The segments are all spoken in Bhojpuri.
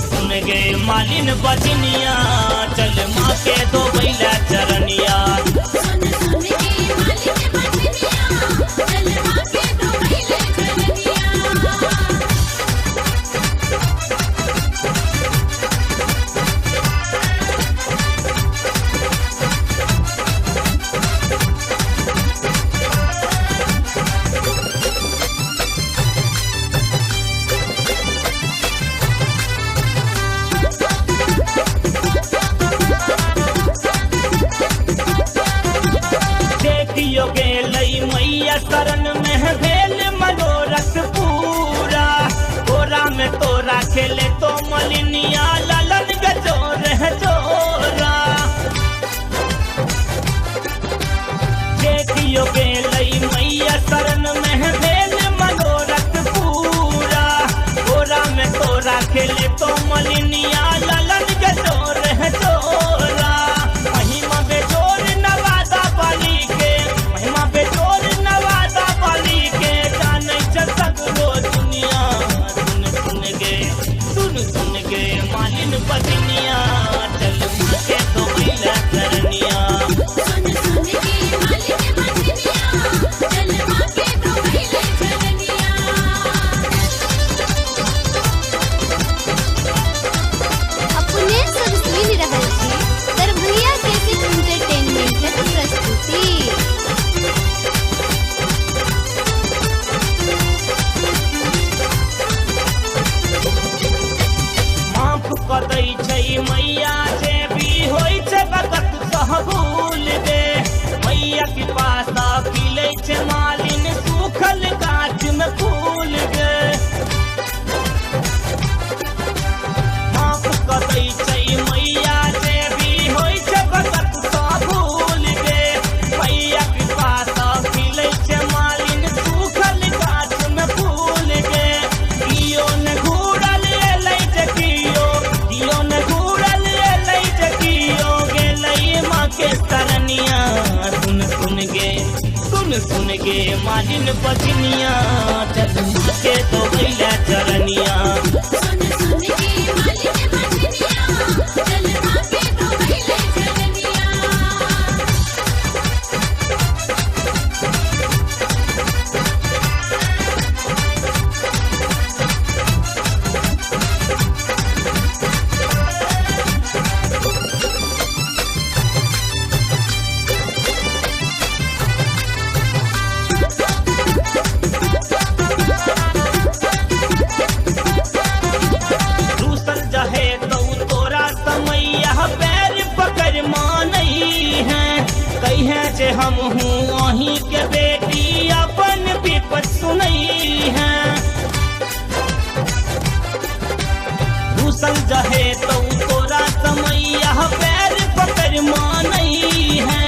सुन गे मालिन बजनिया चल माँ के दो बैला चरनिया। सुन गे मालिन बजनिया चल माँ के दो बैला चरनिया। मैया शरण में भेल मनोरथ पूरा गोरा में तोरा खेले तो मलिनिया ललन गजोर है जोरा। देखियो गे लई मैया शरण में भेल मनोरथ पूरा गोरा में तोरा खेले तो मलिनिया ललन गजोर है जोरा। महिमा बेजोर नवादा बाली के महिमा बेजोर नवादा बाली के जाने सगरो दुनिया। सुन गे मालिन बजनिया चल के तो बैला चरनिया। सुन गे मालिन बजनिया चल माँ के दो बैला चरनिया। अपने सब सुन रहल छी दरभंगा कैसेट एंटरटेनमेंट के प्रस्तुति। माफ क दै छै मैया जे भी होइ छै बकत सहबूल दे। मैया के पास खिलै छै मालिन सूखल गाछ में फूल गे। माफ क दै छै मैया जे भी होइ छै बकत सहबूल दे। मैया के पास खिलै छै मालिन सूखल गाछ में फूल गे। कियो ने घूरल एलै जे कियो ने घूरल एलै जे कियो गेलै माँ के शरणिया। सुन गे मालिन बजनिया चल माँ के तो बैला चरनिया। सुन गे मालिन बजनिया चल माँ के दो बैला चरनिया। दूसर जहे तो तोरा समैया पैर पकड़ मानई है। कहे जे हम हूँ अहीं के बेटी अपन विपत सुनई है। दूसर जहे तो तोरा समैया पैर पकड़ मानई है।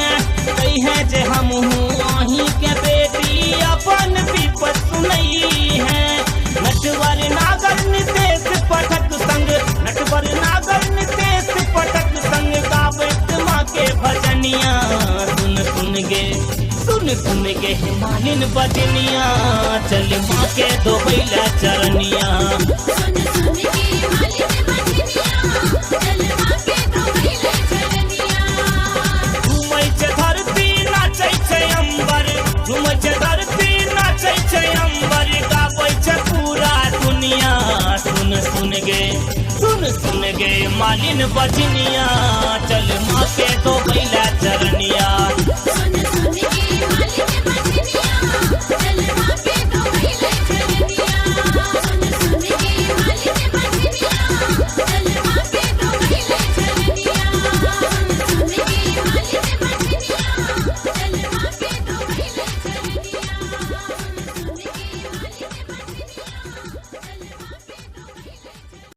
कहे जे हम हूँ अहीं के बेटी अपन विपत सुनई है। नटवर नागर नितेश पठक संग नटवर नागर नितेश पठक संग गावत माँ के भजनिया। सुन गे मालिन बजनिया चल माँ के दो बैला चरनिया। सुन गे मालिन बजनिया चल माँ के दो बैला चरनिया। घूमै छै धरती नाचै छै अंबर घूमै छै धरती नाचै छै अंबर गाबै छै पूरा दुनिया। सुन गे मालिन बजनिया चल माँ के दो